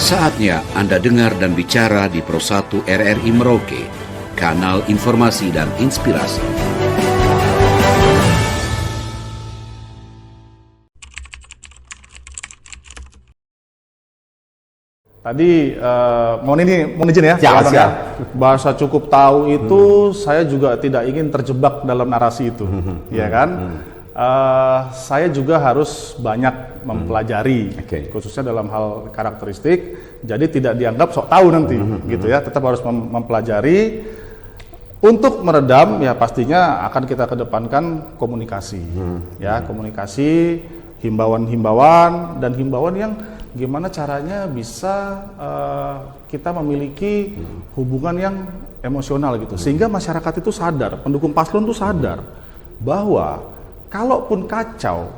Saatnya Anda dengar dan bicara di Pro 1 RRI Merauke, kanal informasi dan inspirasi. Tadi mohon izin ya, siap. Bahasa cukup tahu itu saya juga tidak ingin terjebak dalam narasi itu, ya kan? Saya juga harus banyak mempelajari, khususnya dalam hal karakteristik. Jadi tidak dianggap sok tahu nanti, gitu ya. Tetap harus mempelajari. Untuk meredam, ya pastinya akan kita kedepankan komunikasi, ya komunikasi, himbauan dan himbauan yang gimana caranya bisa kita memiliki hubungan yang emosional gitu, sehingga masyarakat itu sadar, pendukung paslon itu sadar bahwa kalaupun kacau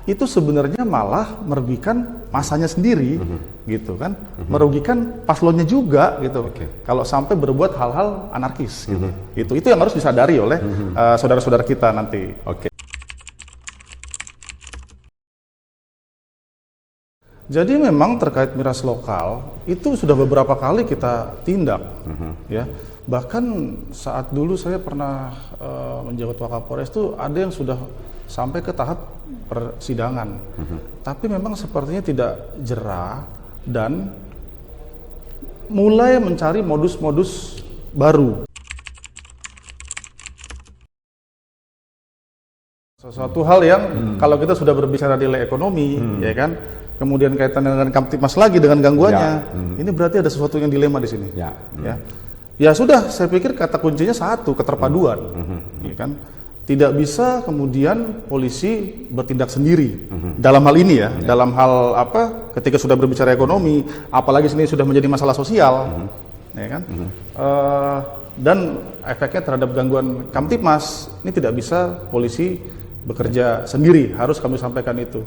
itu sebenarnya malah merugikan masanya sendiri, gitu kan, merugikan paslonnya juga gitu. Kalau sampai berbuat hal-hal anarkis, gitu. Itu yang harus disadari oleh saudara-saudara kita nanti. Jadi memang terkait miras lokal itu sudah beberapa kali kita tindak, ya. Bahkan saat dulu saya pernah menjabat Wakapolres itu ada yang sudah sampai ke tahap persidangan, tapi memang sepertinya tidak jera dan mulai mencari modus-modus baru. Sesuatu hal yang kalau kita sudah berbicara nilai ekonomi, ya kan, kemudian kaitan dengan Kamtipmas lagi dengan gangguannya, ini berarti ada sesuatu yang dilema di sini. Ya sudah, saya pikir kata kuncinya satu, keterpaduan, ya kan. Tidak bisa kemudian polisi bertindak sendiri dalam hal ini ya, dalam hal apa? Ketika sudah berbicara ekonomi, apalagi ini sudah menjadi masalah sosial, ya kan. Dan efeknya terhadap gangguan Kamtipmas ini tidak bisa polisi bekerja sendiri, harus kami sampaikan itu.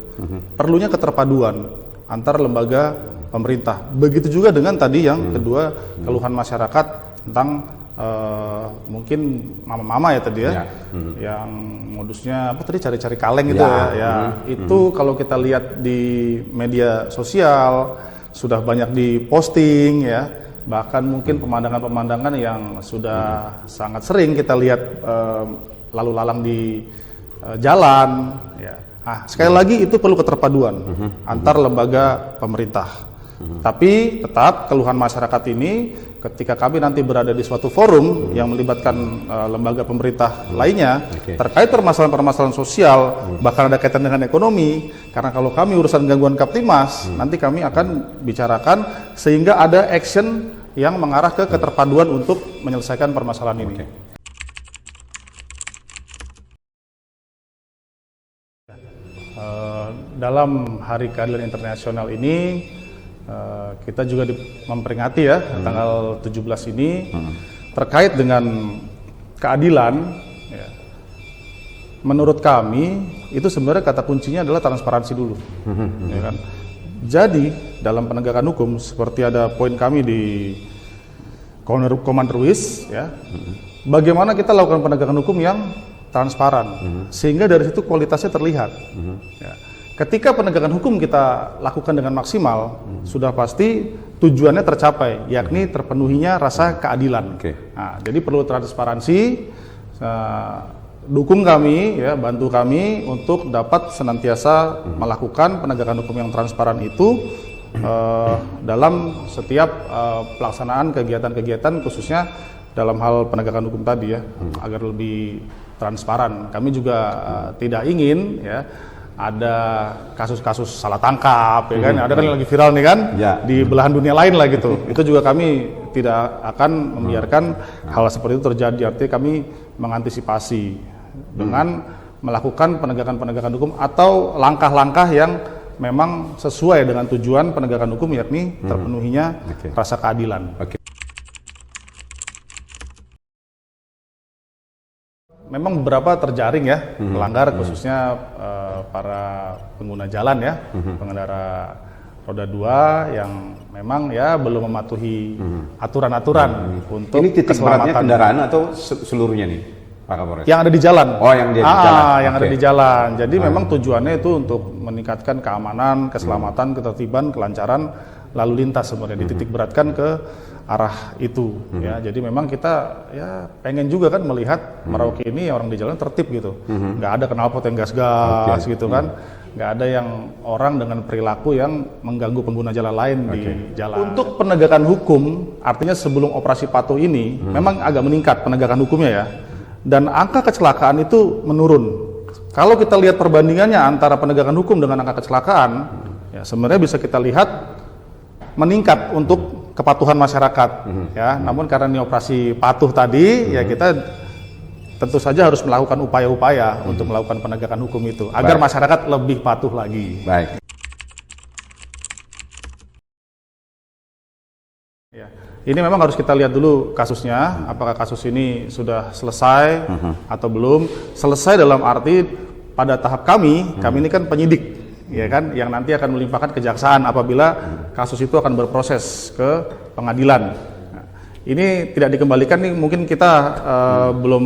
Perlunya keterpaduan antar lembaga pemerintah. Begitu juga dengan tadi yang kedua, keluhan masyarakat tentang mungkin mama-mama ya tadi ya, yang modusnya apa tadi, cari-cari kaleng gitu ya. Itu kalau kita lihat di media sosial sudah banyak diposting ya, bahkan mungkin pemandangan-pemandangan yang sudah sangat sering kita lihat lalu lalang di jalan ya. Sekali lagi itu perlu keterpaduan antar lembaga pemerintah. Tapi tetap keluhan masyarakat ini ketika kami nanti berada di suatu forum yang melibatkan lembaga pemerintah lainnya terkait permasalahan-permasalahan sosial, bahkan ada kaitan dengan ekonomi, karena kalau kami urusan gangguan Kamtipmas, nanti kami akan bicarakan sehingga ada action yang mengarah ke keterpaduan untuk menyelesaikan permasalahan ini. Dalam Hari Keadilan Internasional ini kita juga memperingati ya tanggal 17 ini terkait dengan keadilan ya. Menurut kami itu sebenarnya kata kuncinya adalah transparansi dulu, ya kan? Jadi dalam penegakan hukum seperti ada poin kami di Komando Ruis ya, bagaimana kita lakukan penegakan hukum yang transparan sehingga dari situ kualitasnya terlihat. Ya. Ketika penegakan hukum kita lakukan dengan maksimal, sudah pasti tujuannya tercapai, yakni terpenuhinya rasa keadilan. Nah, jadi perlu transparansi, dukung kami, ya, bantu kami untuk dapat senantiasa melakukan penegakan hukum yang transparan itu dalam setiap pelaksanaan kegiatan-kegiatan, khususnya dalam hal penegakan hukum tadi ya, agar lebih transparan. Kami juga tidak ingin ya ada kasus-kasus salah tangkap, ya kan? Ada kan yang lagi viral nih kan, di belahan dunia lain lah gitu. Itu juga kami tidak akan membiarkan hal seperti itu terjadi. Artinya kami mengantisipasi dengan melakukan penegakan-penegakan hukum atau langkah-langkah yang memang sesuai dengan tujuan penegakan hukum, yakni terpenuhinya rasa keadilan. Memang beberapa terjaring ya melanggar, khususnya para pengguna jalan ya, pengendara roda 2 yang memang ya belum mematuhi aturan-aturan untuk ini titik beratnya keselamatan kendaraan atau seluruhnya nih, Pak Kapolres? Yang ada di jalan. Oh, yang di jalan. Yang ada di jalan. Jadi memang tujuannya itu untuk meningkatkan keamanan, keselamatan, ketertiban, kelancaran lalu lintas sebenarnya, dititik beratkan ke arah itu ya. Jadi memang kita ya pengen juga kan melihat Merauke ini orang di jalan tertib gitu, nggak ada knalpot yang gas-gas gitu kan, nggak ada yang orang dengan perilaku yang mengganggu pengguna jalan lain di jalan. Untuk penegakan hukum, artinya sebelum operasi patuh ini memang agak meningkat penegakan hukumnya ya, dan angka kecelakaan itu menurun. Kalau kita lihat perbandingannya antara penegakan hukum dengan angka kecelakaan, ya sebenarnya bisa kita lihat meningkat untuk kepatuhan masyarakat ya. Namun karena ini operasi patuh tadi ya, kita tentu saja harus melakukan upaya-upaya untuk melakukan penegakan hukum itu agar masyarakat lebih patuh lagi. Baik. Ya. Ini memang harus kita lihat dulu kasusnya, apakah kasus ini sudah selesai atau belum. Selesai dalam arti pada tahap kami ini kan penyidik, ya kan, yang nanti akan melimpahkan kejaksaan apabila kasus itu akan berproses ke pengadilan. Nah, ini tidak dikembalikan nih, mungkin kita belum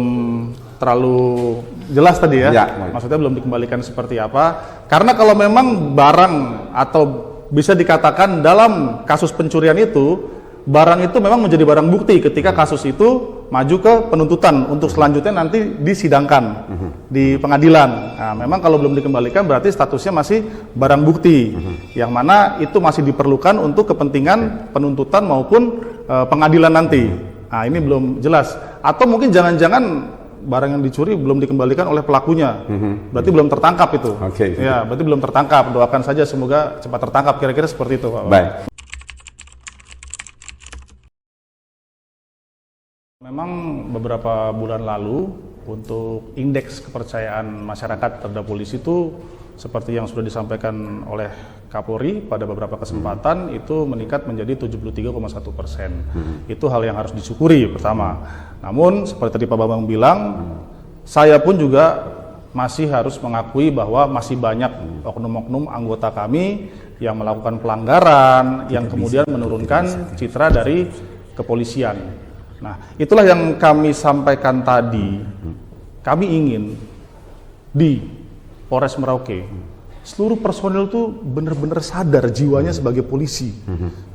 terlalu jelas tadi ya, maksudnya belum dikembalikan seperti apa. Karena kalau memang barang atau bisa dikatakan dalam kasus pencurian itu, barang itu memang menjadi barang bukti ketika kasus itu maju ke penuntutan untuk selanjutnya nanti disidangkan di pengadilan. Nah, memang kalau belum dikembalikan berarti statusnya masih barang bukti, yang mana itu masih diperlukan untuk kepentingan penuntutan maupun pengadilan nanti. Nah, ini belum jelas. Atau mungkin jangan-jangan barang yang dicuri belum dikembalikan oleh pelakunya, berarti belum tertangkap itu. Ya, berarti belum tertangkap. Doakan saja semoga cepat tertangkap. Kira-kira seperti itu, Pak. Baik. Memang beberapa bulan lalu untuk indeks kepercayaan masyarakat terhadap polisi itu seperti yang sudah disampaikan oleh Kapolri pada beberapa kesempatan itu meningkat menjadi 73,1%. Itu hal yang harus disyukuri pertama. Namun seperti tadi Pak Bambang bilang, saya pun juga masih harus mengakui bahwa masih banyak oknum-oknum anggota kami yang melakukan pelanggaran, yang kemudian menurunkan citra dari kepolisian. Nah, itulah yang kami sampaikan tadi. Kami ingin di Polres Merauke seluruh personil itu benar-benar sadar jiwanya sebagai polisi.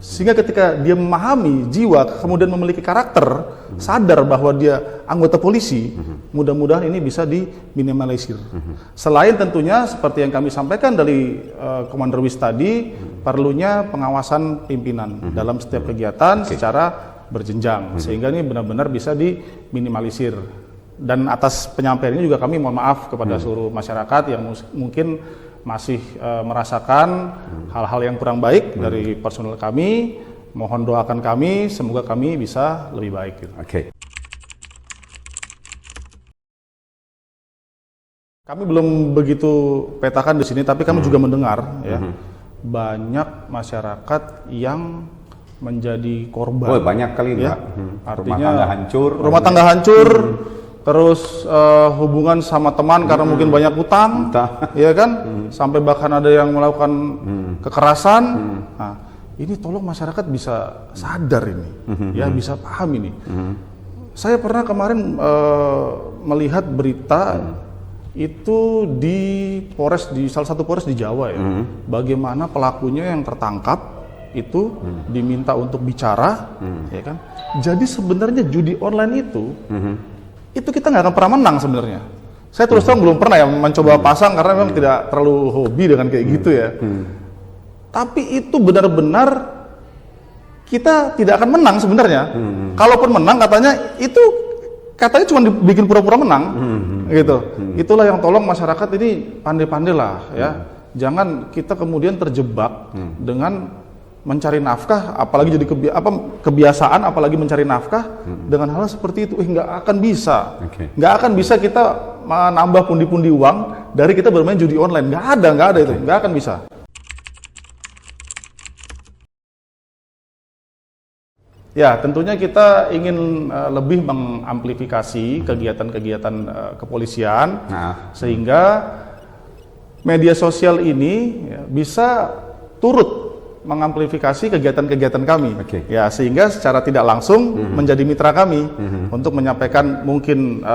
Sehingga ketika dia memahami jiwa, kemudian memiliki karakter, sadar bahwa dia anggota polisi, mudah-mudahan ini bisa diminimalisir. Selain tentunya seperti yang kami sampaikan dari Komander Wis tadi, perlunya pengawasan pimpinan dalam setiap kegiatan secara berjenjang, sehingga ini benar-benar bisa diminimalisir. Dan atas penyampaian ini juga kami mohon maaf kepada seluruh masyarakat yang mungkin masih merasakan hal-hal yang kurang baik dari personel kami. Mohon doakan kami, semoga kami bisa lebih baik. Kami belum begitu petakan di sini, tapi kami juga mendengar ya, banyak masyarakat yang menjadi korban. Oh, banyak kali ya. Artinya rumah tangga hancur. Rumah tangga hancur, terus hubungan sama teman karena mungkin banyak utang, ya kan? Sampai bahkan ada yang melakukan kekerasan. Nah, ini tolong masyarakat bisa sadar ini, ya bisa paham ini. Saya pernah kemarin melihat berita itu di salah satu Polres di Jawa ya, bagaimana pelakunya yang tertangkap itu diminta untuk bicara, ya kan? Jadi sebenarnya judi online itu kita nggak akan pernah menang sebenarnya. Saya terus terang belum pernah ya mencoba pasang karena memang tidak terlalu hobi dengan kayak gitu ya. Tapi itu benar-benar kita tidak akan menang sebenarnya. Kalaupun menang katanya cuma dibikin pura-pura menang, gitu. Itulah yang tolong masyarakat ini pandai-pandai lah ya. Jangan kita kemudian terjebak dengan mencari nafkah, apalagi jadi kebiasaan, apalagi mencari nafkah dengan hal seperti itu. Nggak akan bisa, nggak akan bisa kita menambah pundi-pundi uang dari kita bermain judi online. Nggak ada itu, nggak akan bisa. Ya, tentunya kita ingin lebih mengamplifikasi kegiatan-kegiatan kepolisian, sehingga media sosial ini bisa turut mengamplifikasi kegiatan-kegiatan kami, ya, sehingga secara tidak langsung menjadi mitra kami untuk menyampaikan mungkin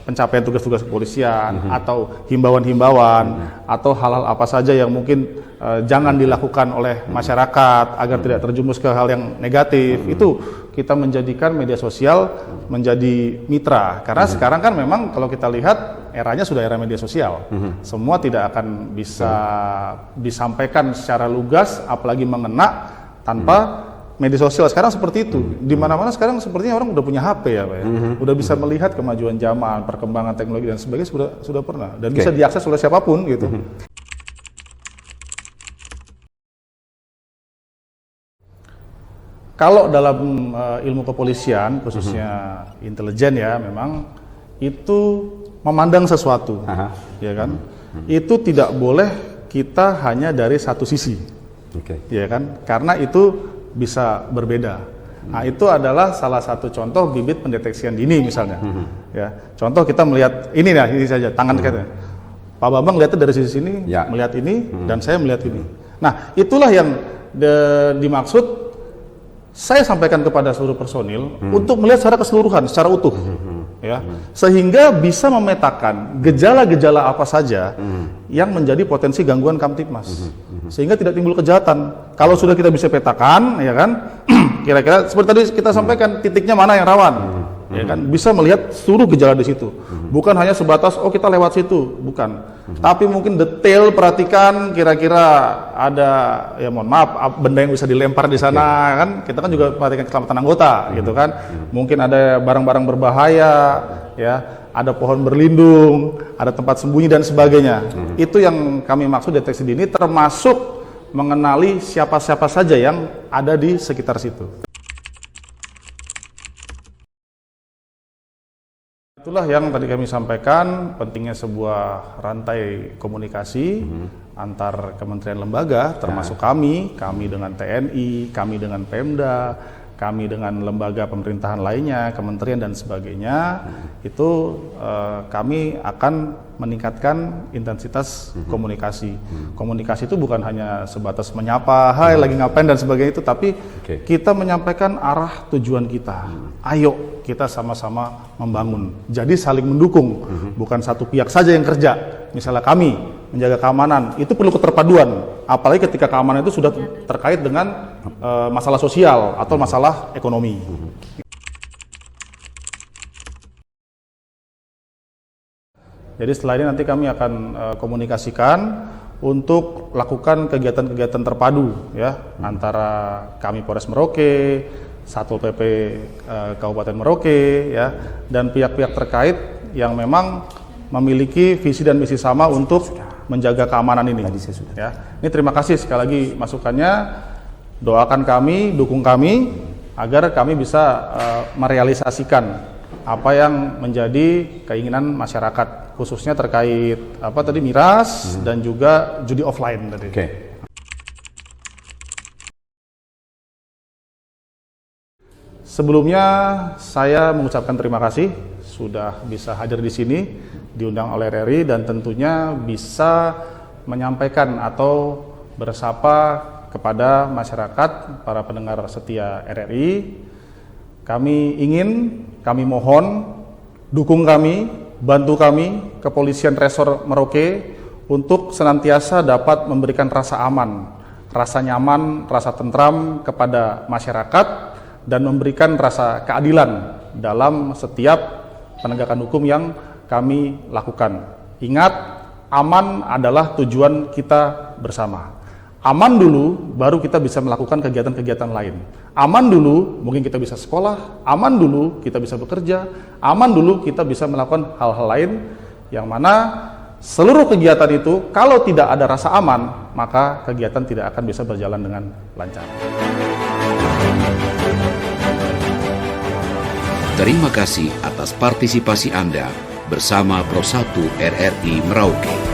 pencapaian tugas-tugas kepolisian atau himbauan-himbauan atau hal-hal apa saja yang mungkin jangan dilakukan oleh masyarakat agar tidak terjumus ke hal yang negatif, itu kita menjadikan media sosial menjadi mitra. Karena sekarang kan memang kalau kita lihat eranya sudah era media sosial, semua tidak akan bisa disampaikan secara lugas, apalagi mengena tanpa media sosial. Sekarang seperti itu, di mana-mana sekarang sepertinya orang udah punya HP ya Pak ya, udah bisa melihat kemajuan zaman, perkembangan teknologi dan sebagainya sudah pernah, dan bisa diakses oleh siapapun gitu. Kalau dalam ilmu kepolisian, khususnya intelijen ya, memang itu memandang sesuatu, ya kan? Itu tidak boleh kita hanya dari satu sisi, ya kan? Karena itu bisa berbeda. Nah, itu adalah salah satu contoh bibit pendeteksian dini misalnya. Ya, contoh kita melihat ini saja tangan kita. Pak Bambang lihatnya dari sisi sini, melihat ini, dan saya melihat ini. Nah, itulah yang dimaksud saya sampaikan kepada seluruh personil untuk melihat secara keseluruhan, secara utuh, ya, sehingga bisa memetakan gejala-gejala apa saja yang menjadi potensi gangguan Kamtibmas, sehingga tidak timbul kejahatan. Kalau sudah kita bisa petakan, ya kan, kira-kira seperti tadi kita sampaikan titiknya mana yang rawan, ya kan, bisa melihat seluruh gejala di situ, bukan hanya sebatas oh kita lewat situ, bukan. Tapi mungkin detail perhatikan kira-kira ada, ya mohon maaf, benda yang bisa dilempar di sana, kan kita kan juga perhatikan keselamatan anggota gitu kan, mungkin ada barang-barang berbahaya, ya, ada pohon berlindung, ada tempat sembunyi dan sebagainya. Itu yang kami maksud deteksi dini, termasuk mengenali siapa-siapa saja yang ada di sekitar situ. Itulah yang tadi kami sampaikan, pentingnya sebuah rantai komunikasi antar kementerian lembaga, termasuk kami dengan TNI, kami dengan Pemda, kami dengan lembaga pemerintahan lainnya, kementerian dan sebagainya. Itu kami akan meningkatkan intensitas komunikasi. Komunikasi itu bukan hanya sebatas menyapa, hai lagi ngapain dan sebagainya itu, tapi kita menyampaikan arah tujuan kita. Ayo kita sama-sama membangun. Jadi saling mendukung, bukan satu pihak saja yang kerja. Misalnya kami menjaga keamanan, itu perlu keterpaduan. Apalagi ketika keamanan itu sudah terkait dengan masalah sosial atau masalah ekonomi. Jadi setelah ini nanti kami akan komunikasikan untuk lakukan kegiatan-kegiatan terpadu ya, antara kami Polres Merauke, Satpol PP Kabupaten Merauke ya, dan pihak-pihak terkait yang memang memiliki visi dan misi sama untuk menjaga keamanan ini. Ya. Ini terima kasih sekali lagi masukannya. Doakan kami, dukung kami agar kami bisa merealisasikan apa yang menjadi keinginan masyarakat, khususnya terkait apa tadi miras dan juga judi offline tadi. Sebelumnya saya mengucapkan terima kasih sudah bisa hadir di sini, diundang oleh RRI, dan tentunya bisa menyampaikan atau bersapa kepada masyarakat, para pendengar setia RRI. Kami mohon dukung kami, bantu kami, Kepolisian Resor Merauke untuk senantiasa dapat memberikan rasa aman, rasa nyaman, rasa tentram kepada masyarakat, dan memberikan rasa keadilan dalam setiap penegakan hukum yang kami lakukan. Ingat, aman adalah tujuan kita bersama. Aman dulu, baru kita bisa melakukan kegiatan-kegiatan lain. Aman dulu, mungkin kita bisa sekolah. Aman dulu, kita bisa bekerja. Aman dulu, kita bisa melakukan hal-hal lain yang mana seluruh kegiatan itu, kalau tidak ada rasa aman, maka kegiatan tidak akan bisa berjalan dengan lancar. Terima kasih atas partisipasi Anda bersama Pro 1 RRI Merauke.